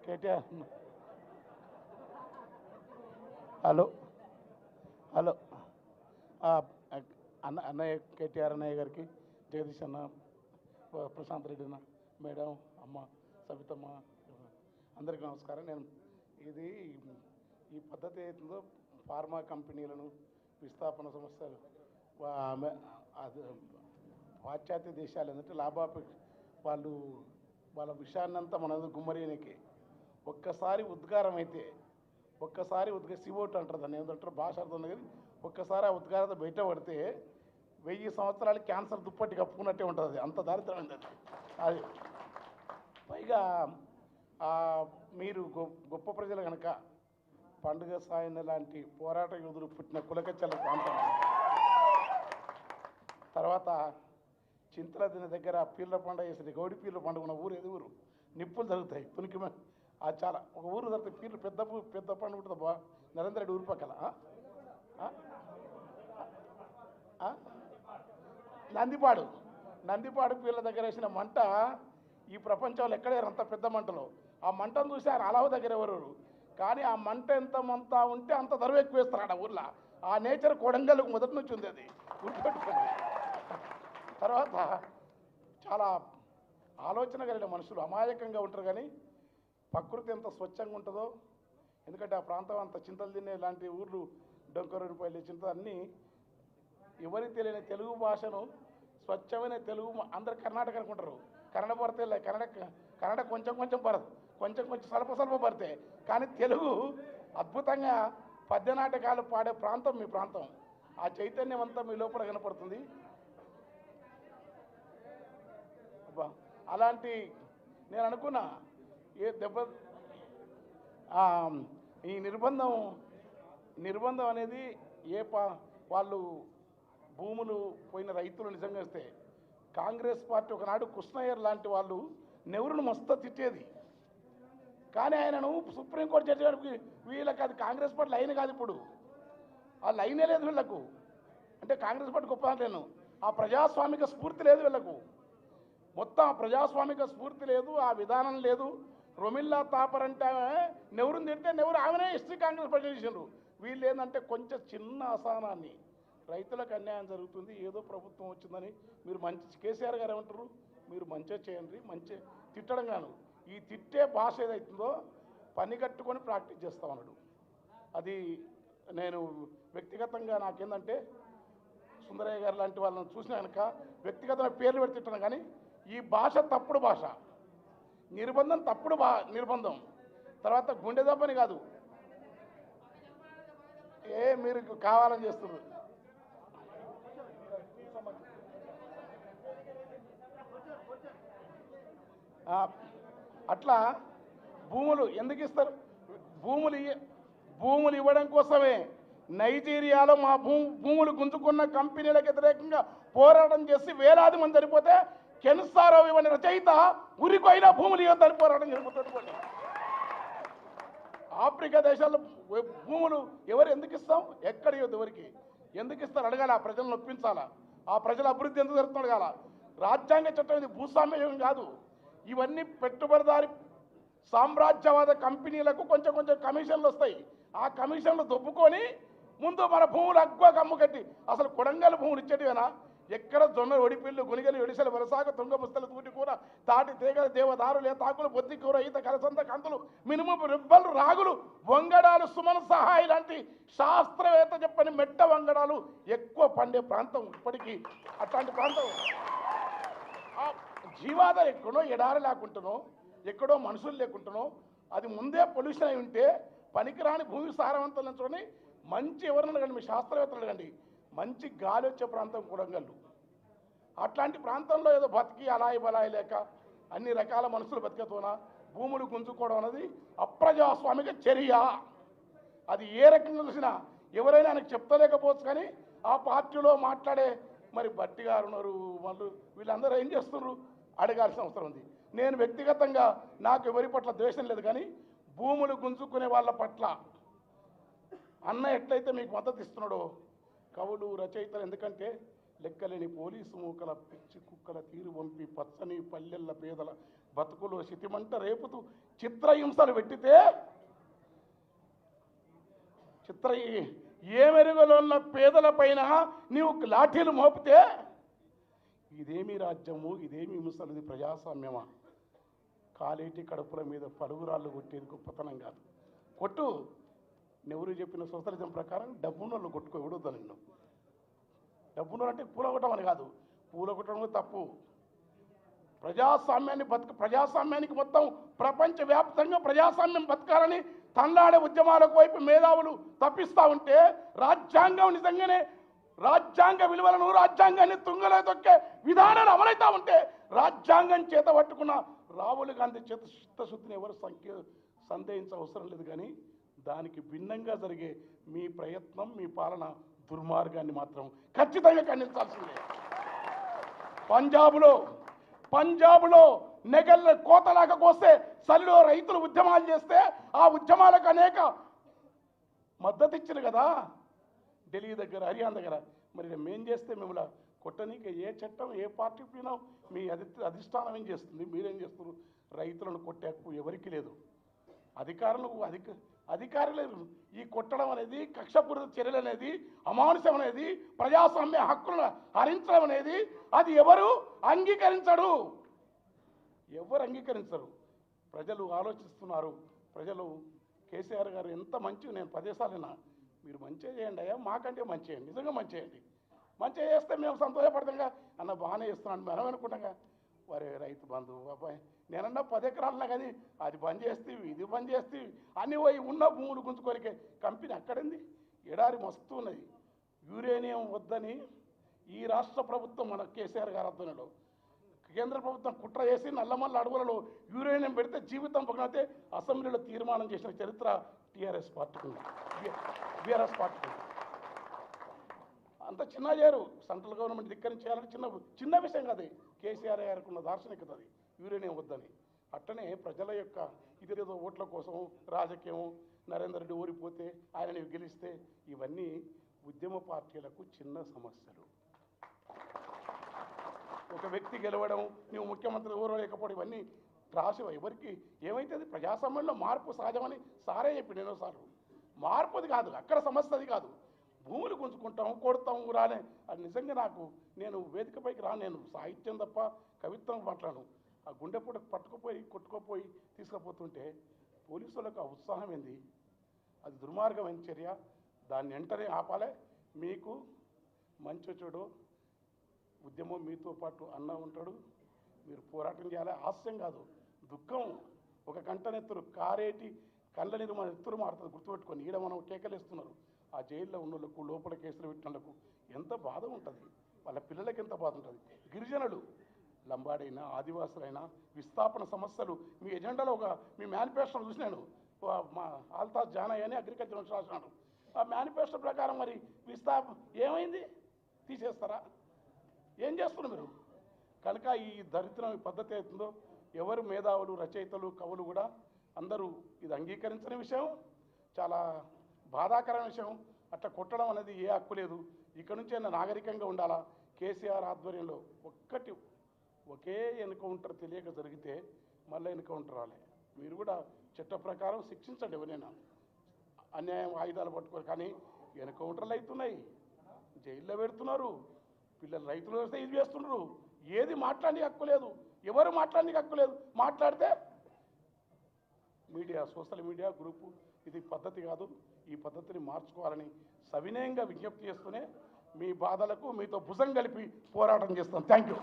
KTR hello hello అన్నయ్య కేటీఆర్ అన్నయ్య గారికి, జగదీష్ అన్న, ప్రశాంత్ రెడ్డి అన్న, మేడం, అమ్మ సవితమ్మ, అందరికీ నమస్కారం. నేను ఈ పద్ధతి ఏదో ఫార్మా కంపెనీలను విస్థాపన సంస్థలు పాశ్చాత్య దేశాలు ఏంటంటే లాభాపేక్ష వాళ్ళు వాళ్ళ విషయాన్నంతా మన గుమ్మరియనికి ఒక్కసారి ఉద్గారం అయితే సివోట్ అంటారు దాన్ని, ఏమంటారు భాష అర్థం కానీ ఒక్కసారి ఆ ఉద్గారత బయటపడితే 1000 సంవత్సరాలు క్యాన్సర్ దుప్పటి కప్పుకున్నట్టే ఉంటుంది. అది అంత దారిద్రమైంది అది. పైగా మీరు గొప్ప ప్రజలు కనుక పండుగ సాయన లాంటి పోరాట యోధులు పుట్టిన కులకచ్చల ప్రాంతం, తర్వాత చింతల దీని దగ్గర పీర్ల పండుగ చేసింది, గౌడి పీర్ల పండుగ ఉన్న ఊరు ఏది ఊరు, నిప్పులు జరుగుతాయి పునికి అది చాలా ఒక ఊరు జరుగుతాయి పీర్లు, పెద్ద పండుగ ఉంటుంది బా నరేంద్ర రెడ్డి ఊరు పక్కల. నందిపాడు పీర్ల దగ్గర వేసిన మంట ఈ ప్రపంచంలో ఎక్కడే అంత పెద్ద మంటలో. ఆ మంటను చూసి ఆయన అలావ దగ్గర ఎవరు, కానీ ఆ మంట ఎంతమంతా ఉంటే అంత ధర ఎక్కువ వేస్తాడు ఆ ఊర్లో. ఆ నేచర్ కొడంగల్కు మొదటి నుంచి ఉంది, అది గుర్తుపెట్టుకోండి. తర్వాత చాలా ఆలోచన కలిగిన మనుషులు అమాయకంగా ఉంటారు, కానీ ప్రకృతి ఎంత స్వచ్ఛంగా ఉంటుందో. ఎందుకంటే ఆ ప్రాంతం అంత చింతలు తినే లాంటి ఊర్లు, డొంకరూరిపల్లి, చింత అన్నీ ఎవరికి తెలియని తెలుగు భాషను స్వచ్ఛమైన తెలుగు అందరు కర్ణాటక అనుకుంటారు. కన్నడ పడితే కన్నడ కొంచెం పడదు, కొంచెం స్వల్ప పడితే, కానీ తెలుగు అద్భుతంగా పద్య నాటకాలు పాడే ప్రాంతం మీ ప్రాంతం. ఆ చైతన్యం అంతా మీ లోపల కనపడుతుంది. అలాంటి నేను అనుకున్నా ఈ నిర్బంధం అనేది వాళ్ళు భూములు పోయిన రైతులు నిజంగా వస్తే కాంగ్రెస్ పార్టీ ఒకనాడు కృష్ణయ్యర్ లాంటి వాళ్ళు నెహ్రూను మస్తు తిట్టేది, కానీ ఆయనను సుప్రీంకోర్టు జడ్జి గారికి వీళ్ళకి అది కాంగ్రెస్ పార్టీ లైన్ కాదు, ఇప్పుడు ఆ లైనే లేదు వీళ్ళకు. అంటే కాంగ్రెస్ పార్టీ గొప్ప లేను, ఆ ప్రజాస్వామిక స్ఫూర్తి లేదు వీళ్ళకు. మొత్తం ఆ ప్రజాస్వామిక స్ఫూర్తి లేదు, ఆ విధానం లేదు. రొమిల్లా తాపర్ అంటే నెహ్రూని తింటే నెహ్రూ ఆమెనే హిస్టరీ కాంగ్రెస్ పార్టీ చేసిండ్రు. వీళ్ళు ఏంటంటే కొంచెం చిన్న అసహనాన్ని, రైతులకు అన్యాయం జరుగుతుంది, ఏదో ప్రభుత్వం వచ్చిందని మీరు మంచి కేసీఆర్ గారు ఏమంటారు, మీరు మంచిగా చేయండి, మంచి తిట్టడం కాను, ఈ తిట్టే భాష ఏదైతుందో పని కట్టుకొని ప్రాక్టీస్ చేస్తా ఉన్నాడు. అది నేను వ్యక్తిగతంగా నాకేందంటే సుందరయ్య గారు లాంటి వాళ్ళని చూసిన కనుక వ్యక్తిగతమైన పేర్లు పెట్టి తిట్టాను, కానీ ఈ భాష తప్పుడు భాష, నిర్బంధం తప్పుడు నిర్బంధం. తర్వాత గుండె దెబ్బని కాదు, మీరు కావాలని చేస్తున్నారు. అట్లా భూములు ఎందుకు ఇస్తారు? భూములు ఇవ్వడం కోసమే నైజీరియాలో మా భూములు గుంజుకున్న కంపెనీలకు వ్యతిరేకంగా పోరాటం చేసి వేలాది మంది చనిపోతే కెన్సారో ఇవ్వని రచయిత ఉరికొయినా భూములు ఇవ్వద్దని పోరాటం జరుగుతుంది. ఆఫ్రికా దేశాల్లో భూములు ఎవరు ఎందుకు ఇస్తాం? ఎక్కడ ఇవ్వద్దు, ఎవరికి ఎందుకు ఇస్తారు అడగాలి, ఆ ప్రజలను ఒప్పించాలా, ఆ ప్రజల అభివృద్ధి ఎందుకు జరుగుతుంది అడగాల. రాజ్యాంగ చట్టం ఇది భూస్వామ్యం కాదు. ఇవన్నీ పెట్టుబడిదారి సామ్రాజ్యవాద కంపెనీలకు కొంచెం కమిషన్లు వస్తాయి. ఆ కమిషన్లు దొబ్బుకొని ముందు మన భూములు అగ్గువకు అమ్ముకట్టి, అసలు కొడంగల్ భూములు ఇచ్చేటివేనా? ఎక్కడ జొన్న ఒడిపిల్లు, గునిగలు, ఒడిసెలు, వరసాగ, తుంగ ముస్తలు, తూటి కూర, తాటి తీగలు, దేవదారులు, తాకులు, బొద్ది కూర, ఈత, కలసంత, కంతులు, మినుము, రిబ్బలు, రాగులు, వంగడాలు, సుమన్ సహాయ్ లాంటి శాస్త్రవేత్త చెప్పని మెట్ట వంగడాలు ఎక్కువ పండే ప్రాంతం ఇప్పటికీ. అట్లాంటి ప్రాంతం జీవాధారం ఎక్కడో ఎడారి లేకుంటునో, ఎక్కడో మనుషులు లేకుంటునో, అది ముందే పొల్యూషన్ అయి ఉంటే పనికిరాని భూమి సారవంతులని మంచి ఎవరన్నా కానీ మీ శాస్త్రవేత్తలు అడగండి, మంచి గాలి వచ్చే ప్రాంతం కొడంగల్లు. అట్లాంటి ప్రాంతంలో ఏదో బతికి అలాయి బలాయి లేక అన్ని రకాల మనుషులు బతికతోన భూములు గుంజుకోవడం అనేది అప్రజాస్వామిక చర్య. అది ఏ రకంగా చూసినా ఎవరైనా ఆయనకు చెప్తలేకపోవచ్చు, కానీ ఆ పార్టీలో మాట్లాడే మరి భట్టి గారు ఉన్నారు, వాళ్ళు వీళ్ళందరూ ఏం చేస్తున్నారు అడగాల్సిన అవసరం ఉంది. నేను వ్యక్తిగతంగా నాకు ఎవరి పట్ల ద్వేషం లేదు, కానీ భూములు గుంజుకునే వాళ్ళ పట్ల అన్న ఎట్లయితే మీకు మద్దతు ఇస్తున్నాడో కవులు, రచయితలు, ఎందుకంటే లెక్కలేని పోలీసు మూకల పిచ్చి కుక్కల తీరు పంపి పచ్చని పల్లెల్ల పేదల బతుకులు శితిమంట రేపుతూ చిత్రహింసలు పెట్టితే ఏ మెరుగులో ఉన్న పేదల పైన నీవు లాఠీలు మోపితే ఇదేమి రాజ్యము, ఇదేమి ముసలిది ప్రజాస్వామ్యమా? కాలేటి కడుపుల మీద పలుగురాళ్ళు కొట్టేది గొప్పతనం కాదు. కొట్టు, నెవరు చెప్పిన సోషలిజం ప్రకారం డబ్బున్నోళ్ళు కొట్టుకో, ఎవడొద్దా నిన్ను. డబ్బున్నోళ్ళు అంటే పూలగొట్టం అని కాదు, పూలగొట్టడం తప్పు. ప్రజాస్వామ్యానికి మొత్తం ప్రపంచవ్యాప్తంగా ప్రజాస్వామ్యం బతకాలని తన్లాడే ఉద్యమాలకు వైపు మేధావులు తప్పిస్తూ ఉంటే, రాజ్యాంగం నిజంగానే రాజ్యాంగ విలువలను రాజ్యాంగాన్ని తుంగలో తొక్కే విధానాలు అమలవుతూ ఉంటే రాజ్యాంగం చేత పట్టుకున్న రాహుల్ గాంధీ చేత చిత్తశుద్ధిని ఎవరు సందేహించవసరం లేదు. కానీ దానికి భిన్నంగా జరిగే మీ ప్రయత్నం, మీ పాలన దుర్మార్గాన్ని మాత్రం ఖచ్చితంగా ఖండించాల్సిందే. పంజాబ్లో నెగళ్ళ కోతలాగా కోస్తే చలిలో రైతులు ఉద్యమాలు చేస్తే ఆ ఉద్యమాలకు అనేక మద్దతు ఇచ్చారు కదా ఢిల్లీ దగ్గర, హర్యానా దగ్గర. మరి మేం చేస్తే మిమ్మల్ని కొట్టనీకి ఏ చట్టం, ఏ పార్టీ పైన మీ అధిష్టానం ఏం చేస్తుంది? మీరేం చేస్తున్నారు? రైతులను కొట్టే హక్కు ఎవరికి లేదు. అధికారులు ఈ కొట్టడం అనేది, కక్షపూరిత చర్యలు అనేది, అమానుషం అనేది, ప్రజాస్వామ్య హక్కులను హరించడం అనేది అది ఎవరు అంగీకరించరు. ప్రజలు ఆలోచిస్తున్నారు. ప్రజలు కేసీఆర్ గారు ఎంత మంచి, నేను 10 సార్లు మీరు మంచిగా చేయండి అయ్యా, మాకంటే మంచి చేయండి, నిజంగా మంచి చేయండి, మంచిగా చేస్తే మేము సంతోషపడతాంగా అన్న, బాగానే చేస్తున్నాను మనం అనుకుంటాగా. వారే రైతు బంధువు అబ్బాయి నేనన్నా 10 ఎకరాలన్నా కానీ అది బంద్ చేస్తేవి, ఇది బంద్ చేస్తేవి అన్ని పోయి ఉన్న భూములు గుంజుకోరికే కంపెనీ అక్కడింది. ఎడారి మస్తు ఉన్నది. యురేనియం వద్దని ఈ రాష్ట్ర ప్రభుత్వం, మన కేసీఆర్ గారి ఆధ్వర్యంలో కేంద్ర ప్రభుత్వం కుట్ర చేసి నల్లమల్ల అడవులలో యూరేనియం పెడితే జీవితం పక్కనైతే అసెంబ్లీలో తీర్మానం చేసిన చరిత్ర టీఆర్ఎస్ పార్టీకి ఉంది, బీఆర్ఎస్ పార్టీకి ఉంది. అంత చిన్న చేయరు. సెంట్రల్ గవర్నమెంట్ ధిక్కరించాలని చిన్న విషయం కాదు. కేసీఆర్ గారికి ఉన్న దార్శనికత అది, యూరేనియం వద్దని. అట్టనే ప్రజల యొక్క ఇదేదో ఓట్ల కోసం రాజకీయం, నరేందర్ రెడ్డి ఓడిపోతే ఆయనని గెలిస్తే, ఇవన్నీ ఉద్యమ పార్టీలకు చిన్న సమస్యలు. ఒక వ్యక్తి గెలవడం, నువ్వు ముఖ్యమంత్రి ఓరలేకపోవడం, ఇవన్నీ రాసివ ఎవరికి ఏమైతుంది? ప్రజాస్వామ్యంలో మార్పు సహజమని సారే చెప్పి ఎన్నోసార్లు. మార్పుది కాదు, అక్కడ సమస్య అది కాదు. భూములు గుంజుకుంటాం, కొడతాం, రాలే. అది నిజంగా నేను వేదికపైకి నేను సాహిత్యం తప్ప కవిత్వం మాట్లాడను. ఆ గుండెపూట కొట్టుకుపోయి తీసుకుపోతుంటే పోలీసులకు ఆ ఉత్సాహం ఏంది? అది దుర్మార్గమైన చర్య. దాన్ని వెంటనే ఆపాలే. మీకు మంచి చెడు ఉద్యమం మీతో పాటు అన్న ఉంటాడు. మీరు పోరాటం చేయాలి. హాస్యం కాదు, దుఃఖం. ఒక కంటనెత్తురు కారేటి కళ్ళ నీరు మన ఎత్తురు మారుతుంది. గుర్తుపెట్టుకొని ఈడ మనం కేకలేస్తున్నారు. ఆ జైల్లో ఉన్న వాళ్ళకు, లోపల కేసులు పెట్టిన వాళ్ళకు ఎంత బాధ ఉంటుంది, వాళ్ళ పిల్లలకి ఎంత బాధ ఉంటుంది. గిరిజనులు, లంబాడైనా, ఆదివాసులైనా విస్థాపన సమస్యలు మీ ఎజెండాలో మీ మేనిఫెస్టోలో చూసినాను. మా ఆల్తాజ్ జానయ్య అని అగ్రికల్చర్ నుంచి రాసినాడు. ఆ మేనిఫెస్టో ప్రకారం మరి ఏమైంది? తీసేస్తారా? ఏం చేస్తున్నారు మీరు? కనుక ఈ దరిద్రం, ఈ పద్ధతి అవుతుందో ఎవరు మేధావులు, రచయితలు, కవులు కూడా అందరూ ఇది అంగీకరించిన విషయం, చాలా బాధాకరమైన విషయం. అట్లా కొట్టడం అనేది ఏ హక్కు లేదు. ఇక్కడ నుంచి అయినా నాగరికంగా ఉండాలా. కేసీఆర్ ఆధ్వర్యంలో ఒకే ఎన్కౌంటర్ తెలియక జరిగితే మళ్ళీ ఎన్కౌంటర్ రాలే. మీరు కూడా చట్ట ప్రకారం శిక్షించండి ఎవరైనా అన్యాయం, ఆయుధాలు పట్టుకోరు. కానీ ఎన్కౌంటర్లు అవుతున్నాయి, జైల్లో పెడుతున్నారు, పిల్లలు రైతులు వస్తే ఇది చేస్తున్నారు. ఏది మాట్లాడడానికి హక్కు లేదు, ఎవరు మాట్లాడడానికి హక్కు లేదు. మాట్లాడితే మీడియా, సోషల్ మీడియా గ్రూపు, ఇది పద్ధతి కాదు. ఈ పద్ధతిని మార్చుకోవాలని సవినయంగా విజ్ఞప్తి చేస్తూనే మీ బాధలకు మీతో భుజం కలిపి పోరాటం చేస్తాం. Thank you.